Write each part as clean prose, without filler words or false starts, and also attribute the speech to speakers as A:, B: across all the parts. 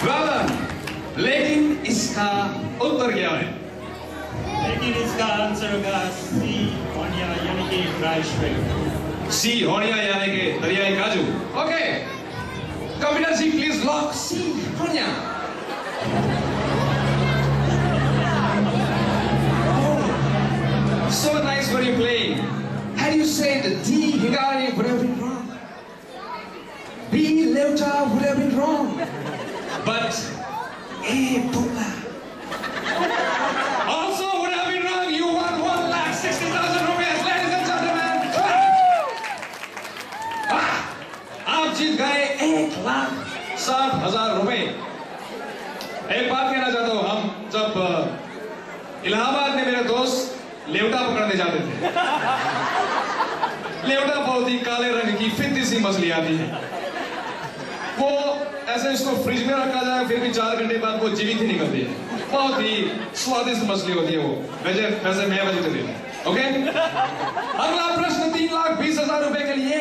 A: लेकिन इसका उत्तर क्या है?
B: लेकिन इसका आंसर होगा सी होनिया यानी कि ड्राई श्रिम्प।
A: सी होनिया यानी कि दरियाई काजू। Okay, computer ji please lock सी होनिया। So nice what you playing. Had you said D Hingari would have been wrong. B Leuta would have been wrong. But A Bola also would have been wrong. You won 1,60,000 rupees, ladies and gentlemen. आप जीत गए 1,60,000 रुपए। एक बात कहना चाहता हूँ, हम जब इलाहाबाद में मेरे दोस्त लेवटा पकड़ने जाते थे, लेवटा बहुत ही काले रंग की फित्ती सी मछली आती है। वो ऐसे इसको फ्रिज में रखा जाए फिर भी 4 घंटे बाद वो जीवित ही निकलती है। बहुत ही स्वादिष्ट मछली होती है वो। वैसे मैं वेजिटेरियन। ओके, अगला प्रश्न 3,20,000 रुपए के लिए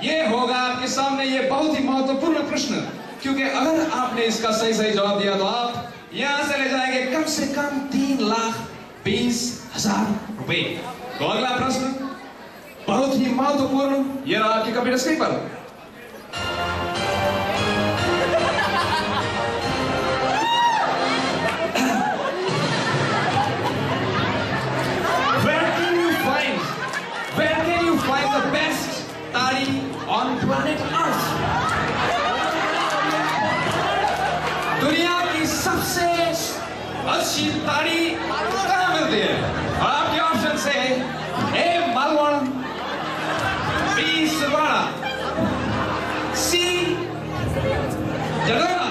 A: ये होगा आपके सामने। ये बहुत ही महत्वपूर्ण प्रश्न, क्योंकि अगर आपने इसका सही जवाब दिया तो आप यहां से ले जाएंगे कम से कम 3,20,000 रुपए। तो अगला प्रश्न बहुत ही महत्वपूर्ण, ये रहा आपकी कंप्यूटर स्क्रीन पर। Where can you find the best tari on planet Earth? दुनिया की सबसे अच्छी ताड़ी कहाँ मिलती है? और आपके ऑप्शन से ए मालवण, बी सिलवाड़ा, सी जडोरा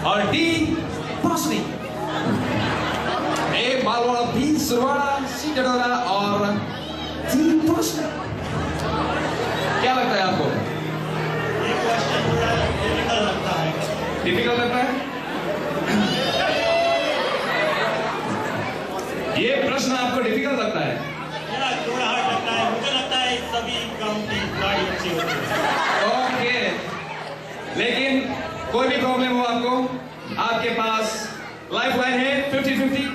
A: और डी पौसनी। ए मालवण, बी सिलवाड़ा, सी जडोरा और डी पौसनी। क्या लगता है आपको?
B: ये क्वेश्चन थोड़ा डिफिकल्ट लगता है।
A: डिफिकल्ट लगता है? ये प्रश्न आपको डिफिकल्ट लगता है?
B: या थोड़ा हार्ड लगता है। मुझे लगता है सभी गांव की गाड़ी अच्छी होती है।
A: ओके, लेकिन कोई भी प्रॉब्लम हो आपको, आपके पास लाइफलाइन है 50-50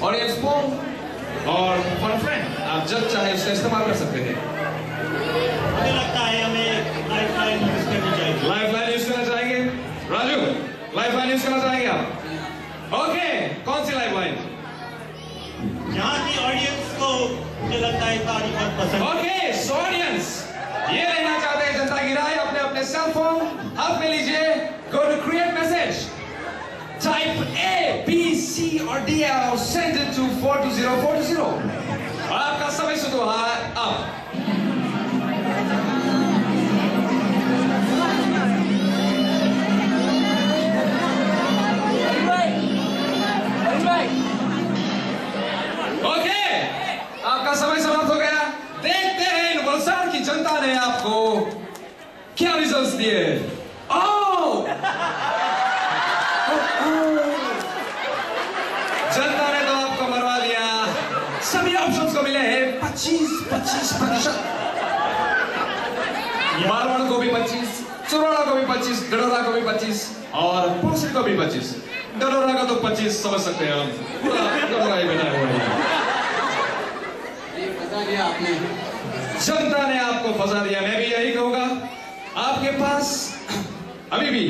A: ऑडियंस पोल और फन फ्रेंड। आप जब चाहे उसका इस्तेमाल कर सकते हैं।
B: मुझे लगता है हमें लाइफलाइन यूज करनी चाहिए।
A: लाइफलाइन यूज करना चाहेंगे? राजू, लाइफलाइन यूज करना चाहेंगे आप? ओके, कौन सी लाइफलाइन?
B: यहाँ की ऑडियंस को मुझे लगता है ताड़ी बहुत पसंद।
A: ओके, सो ऑडियंस ये लेना चाहते हैं जनता की राय, अपने सेल फोन हाथ में लीजिए, go to create message, type A, B, C और D और सेंड इट टू 420-420। और आपका समय शुरू हुआ अब। ओके, आपका समय समाप्त हो गया। देखते हैं इन वलसाड की जनता ने आपको क्या रिजल्ट्स दिए। जनता ने तो आपको मरवा दिया। सभी ऑप्शंस को मिले हैं 25%। मारवाड़ को भी 25, चुरोड़ा को भी 25, गडोरा को भी 25 और पौसरी को भी 25। गडोरा का तो 25 समझ सकते हैं हम, पूरा गडोरा ही बैठा हुआ है।
C: आपने
A: जनता ने आपको फंसा दिया। मैं भी यही कहूंगा, आपके पास अभी भी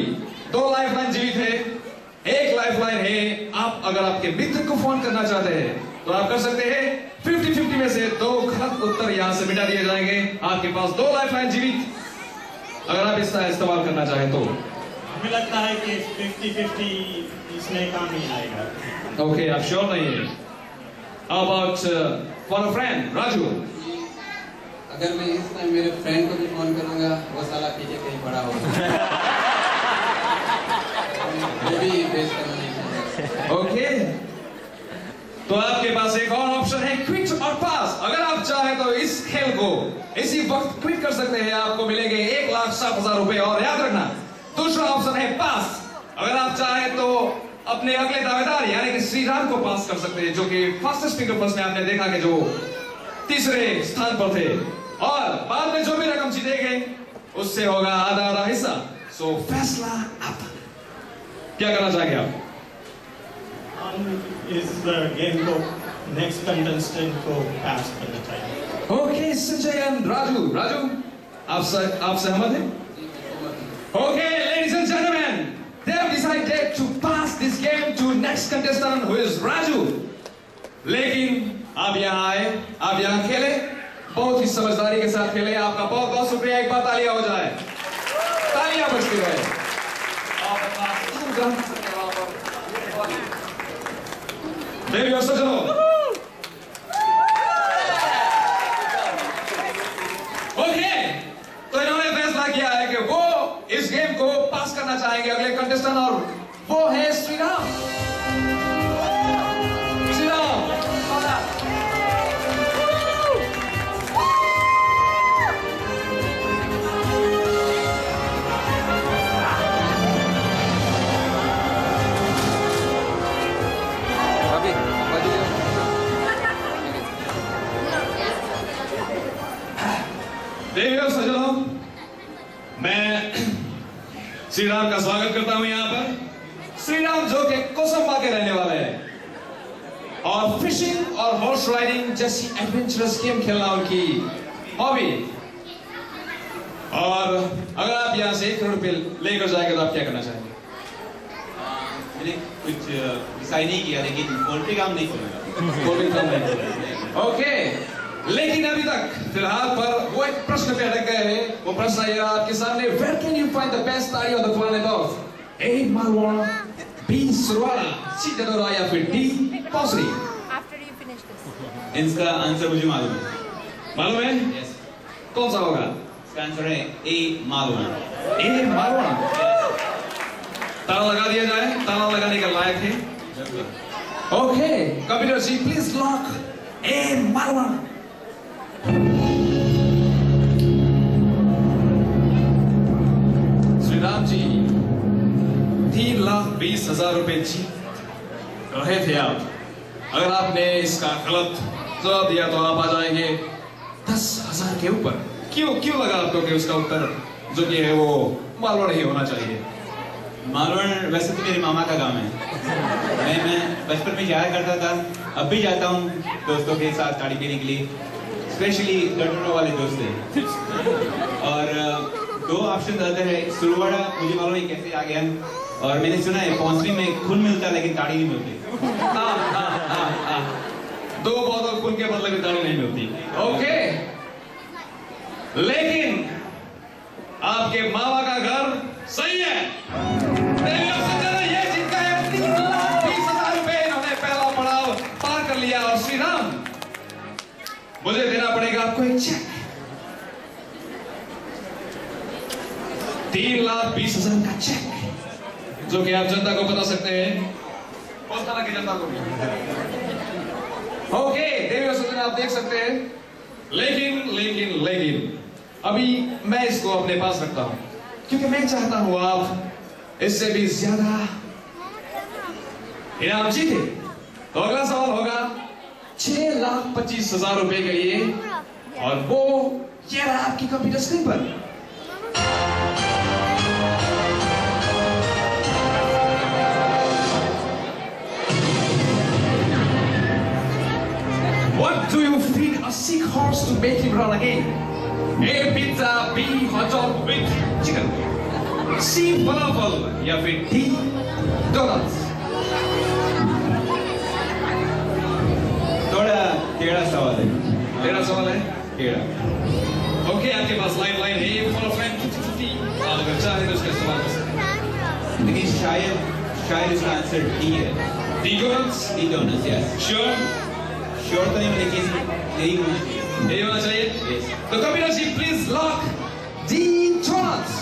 A: 2 लाइफलाइन जीवित है, 1 लाइफलाइन है। आप अगर आपके मित्र को फोन करना चाहते हैं तो आप कर सकते हैं। 50-50 में से 2 गलत उत्तर यहां से मिटा दिए जाएंगे। आपके पास 2 लाइफलाइन जीवित, अगर आप इसका इस्तेमाल करना चाहें तो।
B: मुझे लगता है कि 50-50 इसमें काम नहीं आएगा।
A: ओके, आप श्योर नहीं है? How about for a friend, Raju?
C: अगर मैं इस टाइम मेरे फ्रेंड को भी फोन करूंगा, वो साला पीछे कहीं पड़ा होगा। वो भी बेस करना नहीं चाहता।
A: ओके, तो आपके पास एक और ऑप्शन है, क्विट और पास। अगर आप चाहें तो इस खेल को इसी वक्त क्विट कर सकते हैं। आपको मिलेंगे 1,60,000 रुपए। और याद रखना, दूसरा ऑप्शन है पास। अगर आप चाहें तो अपने अगले दावेदार यानी कि श्रीराम को पास कर सकते हैं, जो कि फास्टेस्ट फिंगर प्लस में आपने देखा कि जो 3रे स्थान पर थे। और बाद में जो भी रकम जीतेंगे उससे होगा आधा आधा हिस्सा। सो फैसला आपका, क्या करना चाहेंगे आप?
B: इस गेम को नेक्स्ट कंटेस्टेंट को पास करना चाहिए।
A: ओके संजय एंड राजू, आप सहमत हैं? Okay, ladies and gentlemen, they have decided to pass this game to next contestant who is Raju. लेकिन आप यहाँ आए, आप यहाँ खेले, बहुत ही समझदारी के साथ खेले। आपका बहुत बहुत शुक्रिया। एक बार तालियां हो जाए, तालियां बजती रहे। देवी और सज्जनों, ओके, तो इन्होंने फैसला किया है कि वो इस गेम को पास करना चाहेंगे अगले कंटेस्टेंट, और वो है श्रीराम। देवी और सज्जनों, मैं श्रीराम का स्वागत करता हूं यहाँ पर। श्रीराम जो कि कोसंबा के रहने वाले हैं और फिशिंग और हॉर्स राइडिंग जैसी एडवेंचरस गेम खेलना उनकी हॉबी। और अगर आप यहाँ से 1 करोड़ रुपए लेकर जाएंगे तो आप क्या करना चाहेंगे?
D: मैंने कुछ डिसाइड नहीं किया, लेकिन पोल्ट्री काम नहीं करूंगा।
A: ओके, लेकिन अभी तक फिलहाल पर वो एक प्रश्न पे अटक गए हैं। वो प्रश्न ये रहा आपके सामने, Where can you find the best ताड़ी on the planet of A. Malwana, B. Surwala, C. Dadora या फिर D. Pausri?
E: After you finish this.
D: इसका आंसर मुझे मालूम है।
A: मालूम है?
D: Yes.
A: कौन सा होगा?
D: इसका आंसर है A. मालूम।
A: A. Malwana। ताला लगा दिया जाए, ताला लगाने का लायक है। Okay, computer ji please lock A. Malwana। Shriram ji 3,20,000 रुपए जीत रहे थे आप। अगर आपने इसका गलत जवाब दिया तो आप आ जाएंगे 10,000 के ऊपर। क्यों लगा आपको कि उसका उत्तर जो कि है वो मालवण ही होना चाहिए?
D: मालवण वैसे तो मेरे मामा का गांव है। मैं बचपन में जाया करता था, अब भी जाता हूँ दोस्तों के साथ ताड़ी पीने के लिए, स्पेशली डटोरा वाले दोस्त हैं। और 2 ऑप्शन अदर है। सुरवाड़ा मुझे मालूम है कैसे आ गया, और मैंने सुना है पौंसरी में खून मिलता है लेकिन ताड़ी नहीं मिलती।
A: 2 बोतल खून के बदले में ताड़ी नहीं मिलती। ओके, लेकिन आपके मामा का घर सही है। ये जीत गए 3,20,000 रुपए। इन्होंने पहला पड़ाव पार कर लिया। और श्रीराम, मुझे देना पड़ेगा आपको एक चेक 3,20,000 का चेक, जो कि आप जनता को बता सकते हैं, कौन तरह की जनता को भी। ओके, देवी और सज्जन, आप देख सकते हैं। लेकिन अभी मैं इसको अपने पास रखता हूं, क्योंकि मैं चाहता हूं आप इससे भी ज्यादा इनाम जीते। तो अगला सवाल होगा 6,25,000 रुपए के लिए, और वो ये रहा आपकी कंप्यूटर स्क्रीन पर। What do you feed a sick horse to make him run again? A. Pizza, B. hot dog with chicken, C. falafel या फिर D. donuts?
D: थोड़ा टेढ़ा सवाल है।
A: टेढ़ा। ओके, आपके पास लाइन है फॉर फ्रेंड 50-50। आप अगर चाहे तो उसका सवाल कर सकते हैं,
D: लेकिन शायद इसका आंसर D है।
A: D. donuts?
D: D donuts, yes।
A: Sure?
D: Sure तो नहीं, लेकिन यही
A: होना चाहिए।
D: Yes।
A: तो computer ji please lock D. donuts।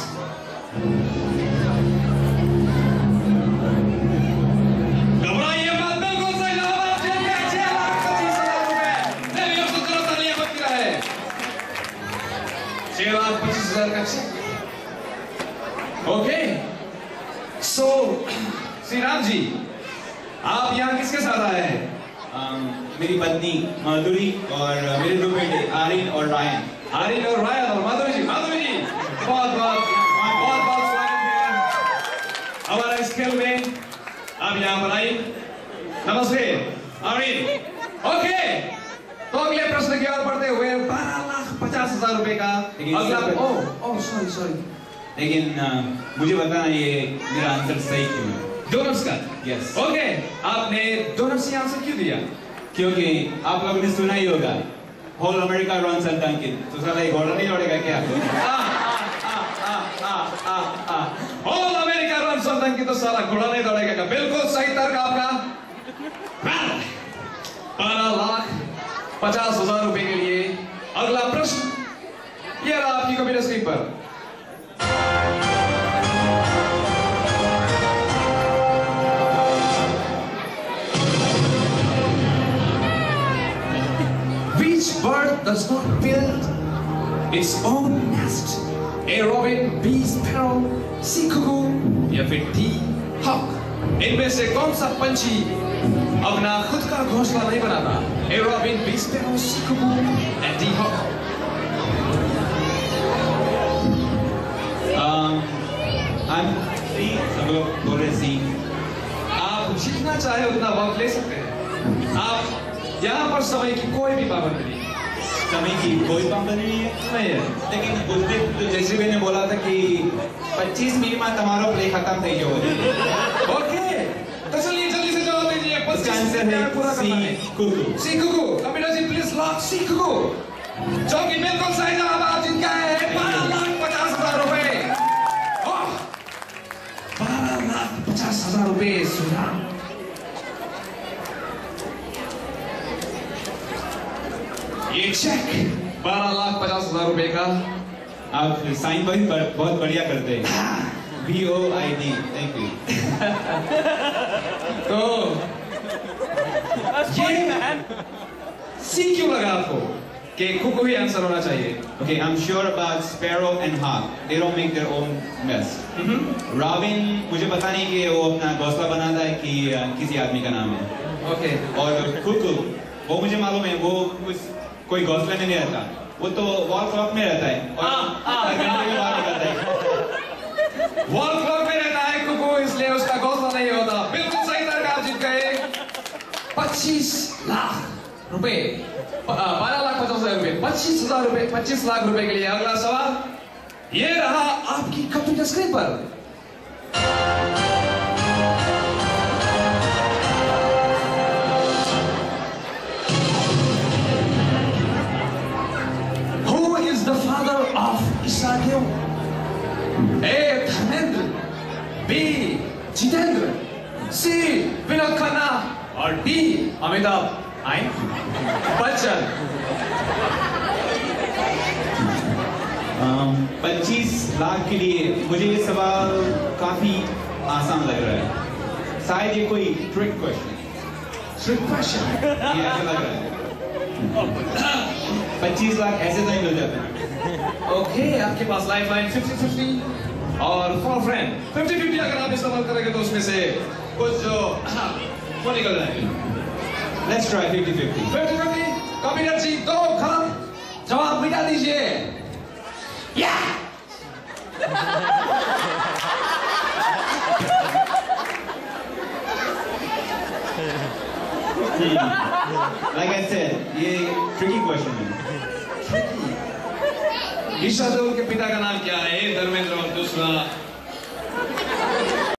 A: घबराइए मत, बिल्कुल सही जवाब। आप जीत गए 6,25,000 रुपए। देवी और सज्जनों, तालियां बजती रहे। 6,25,000 का चेक। ओके, सो श्रीराम जी, आप यहाँ किसके साथ आए हैं?
D: मेरी पत्नी माधुरी और मेरे 2 बेटे आरिन और रायन।
A: और माधुरी जी बहुत बहुत स्वागत है हमारा इस खेल में। आप यहाँ पर आई। नमस्ते आमीन। ओके, तो अगले प्रश्न की ओर बढ़ते हुए 12,50,000 रुपए का अगला। ओह सॉरी,
D: लेकिन मुझे बताना ये मेरा आंसर सही क्यों है?
A: डोनट्स का?
D: यस।
A: ओके, आपने डोनट्स ही आंसर क्यों दिया?
D: क्योंकि आप लोगों ने सुना ही होगा, होल अमेरिका रन सन डंकिन, तो साला एक घोड़ा नहीं दौड़ेगा क्या?
A: होल अमेरिका रन सन डंकिन, तो साला घोड़ा नहीं दौड़ेगा क्या? बिल्कुल सही तर्क आपका। 12,50,000 रुपए के लिए अगला प्रश्न ये रहा आपकी कंप्यूटर स्क्रीन पर। Which bird does not build its own nest? A robin, B sparrow, C cuckoo या फिर D hawk? इनमें से कौन सा पंछी अपना खुद का घोंसला नहीं बनाता? A robin, B sparrow, C cuckoo and D hawk?
D: सब लोग बोल रहे सी।
A: आप जितना चाहे उतना वक्त ले सकते हैं। आप यहाँ पर समय की कोई भी पाबंदी नहीं।
D: समय की कोई पाबंदी नहीं है, लेकिन उस दिन तो जैसे मैंने बोला था कि 25 मिनट में तुम्हारा प्ले खत्म થઈ ગયો है।
A: ओके, तो चलिए जल्दी से जवाब दीजिए।
D: इसका आंसर है
A: पूरा करना है।
D: कुकू।
A: सी कुकू। कंप्यूटर जी प्लीज लॉक सी कुकू, जो कि बिल्कुल सही जवाब आप जीत गए हैं 12,50,000 रुपए। 12,50,000 रुपए सुना। ये चेक 12,50,000 रुपए का।
D: आप साइन बहुत बढ़िया करते हैं। VOID, thank you.
A: तो ये सी क्यों लगा आपको कि कुकू ही आंसर होना चाहिए?
D: Okay, I'm sure about sparrow and hawk. They don't make their own nest. Robin, मुझे पता नहीं कि वो अपना घोंसला बनाता है कि किसी आदमी का नाम है।
A: ओके,
D: और कुकू, वो मुझे मालूम है, वो कोई घोंसले में नहीं रहता, वो तो वॉल क्लॉक में रहता है और घंटे के बाद निकलता है।
A: वॉल क्लॉक में रहता है कुकू, इसलिए उसका घोंसला नहीं होता। बिल्कुल सही तर्क आप जीत गए 25 लाख रुपए। 12,50,000 रुपए, 25,000 रुपए, 25 लाख रुपए के लिए अगला सवाल ये रहा आपकी कंप्यूटर स्क्रीन पर। Who is the father of Israel? A. Dharmendra, B. Jitendra, C. Vinod Khanna और D. अमिताभ बच्चन।
D: 25 लाख के लिए मुझे ये सवाल काफी आसान लग रहा है। शायद ये कोई ट्रिक क्वेश्चन ये ऐसा लग रहा है। 25 लाख ऐसे तो नहीं मिल जाते।
A: ओके, आपके पास लाइफलाइन 50-50 और फॉर फ्रेंड 50-50 अगर आप इस्तेमाल करेंगे तो उसमें से कुछ जो वो निकल जाएंगे।
D: Let's try 50-50.
A: 50-50, कंप्यूटर जी दो गलत जवाब मिटा दीजिए। या
D: Like I said, ये tricky question है।
A: ईशा देओल के पिता का नाम क्या है? धर्मेंद्र और दूसरा